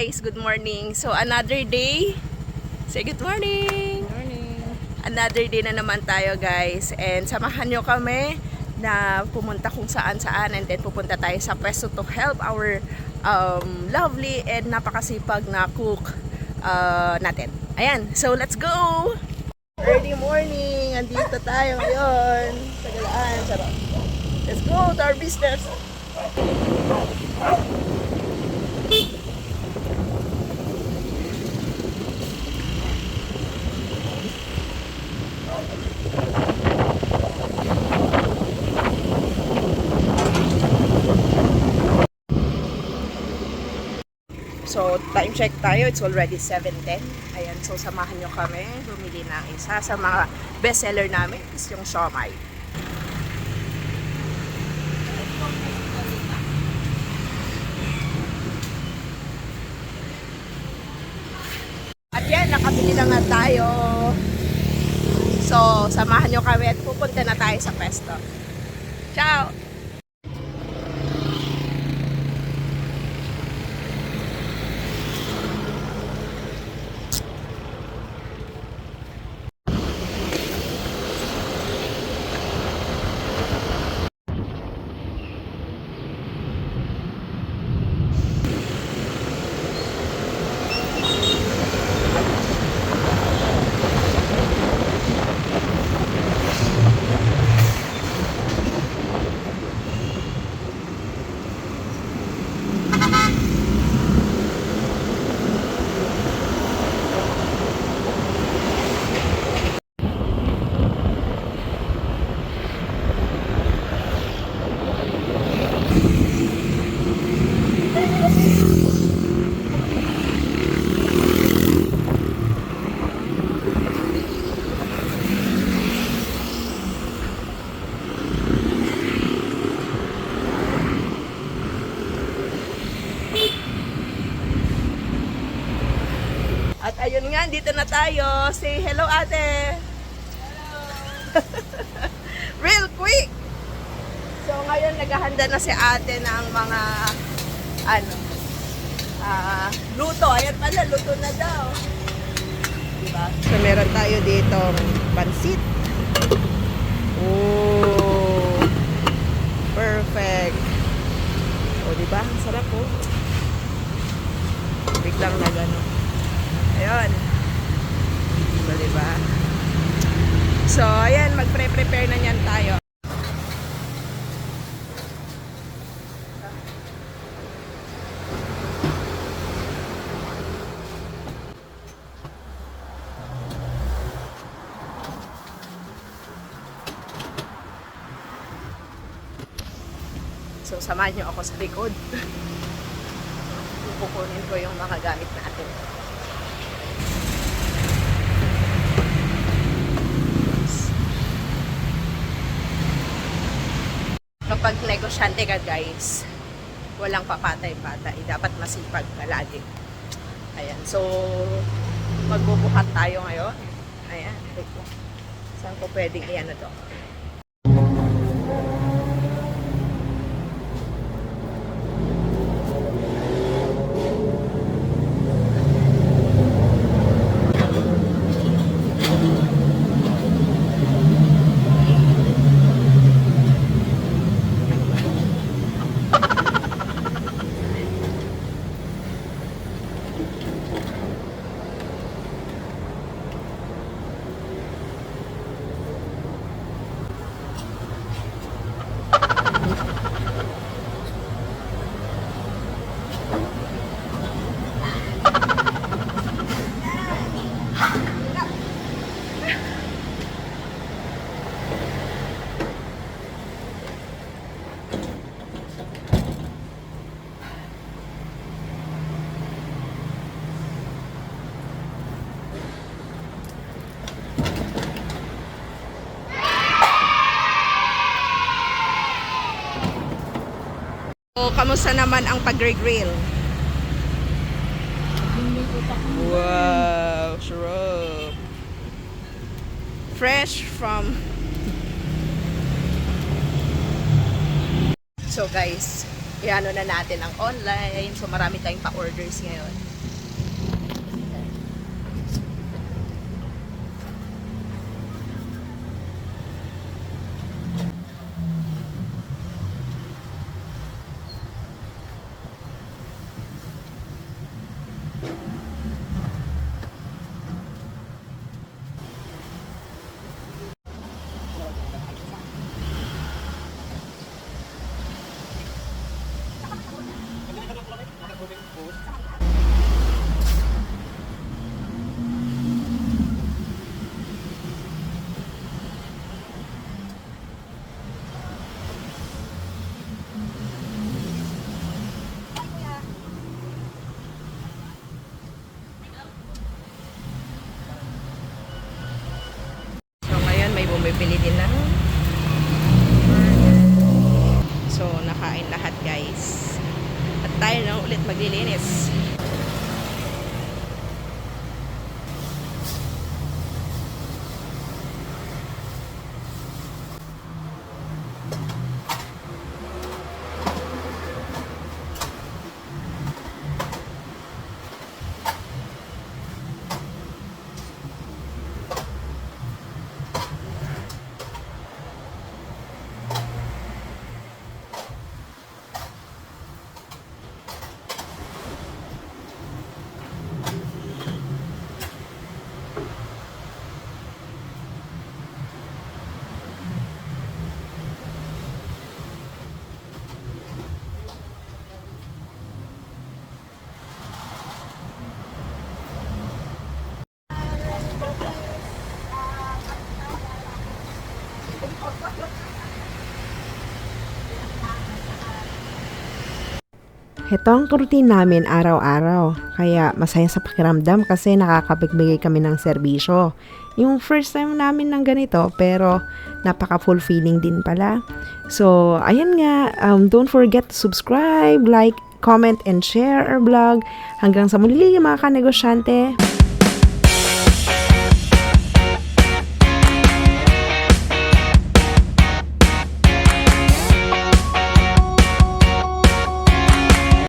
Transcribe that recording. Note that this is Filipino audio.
guys, good morning. So another day. Say good morning. Good morning. Another day na naman tayo guys. And samahan nyo kami na pumunta kung saan-saan. And then pupunta tayo sa pwesto to help our lovely and napakasipag na cook natin. Ayan, so let's go! Early morning, andito tayo ngayon sa Galaan. Sarap. Let's go to our business. So, time check tayo. It's already 7:10. Ayan, so samahan nyo kami. Bumili ng isa sa mga bestseller namin is yung siomai. At yan, nakabili na nga tayo. So, samahan nyo kami at pupunta na tayo sa pesto. Ciao! At ayun nga, dito na tayo. Say hello, ate. Hello. Real quick. So ngayon naghahanda na si ate ng mga luto. Ayan pala, luto na daw. Diba? So meron tayo dito pansit. Oh. Perfect. O diba? Ang sarap po. Biglang na gano'n. Ayun. So, diba? So, ayan, mag-prepare na niyan tayo. So, samahan niyo ako sa likod. Kukunin ko yung mga gamit natin. Kapag negosyante ka guys, walang papatay-patay. Dapat masipag ka lagi. Ayan. So, magbubuhat tayo ngayon. Ayan. Saan ko pwedeng iyan na to? So, kamusta naman ang pag-grill? Wow, sarap. Fresh from... So guys, iano na natin ang online. So marami tayong pa-orders ngayon. ay bumibili din ng burger. So, nakain lahat guys. At tayo na ulit maglilinis. Ito ang routine namin araw-araw. Kaya masaya sa pakiramdam kasi nakakapagbigay kami ng serbisyo. Yung first time namin ng ganito pero napaka-fulfilling din pala. So, ayan nga. Don't forget to subscribe, like, comment, and share our vlog. Hanggang sa muli mga kanegosyante.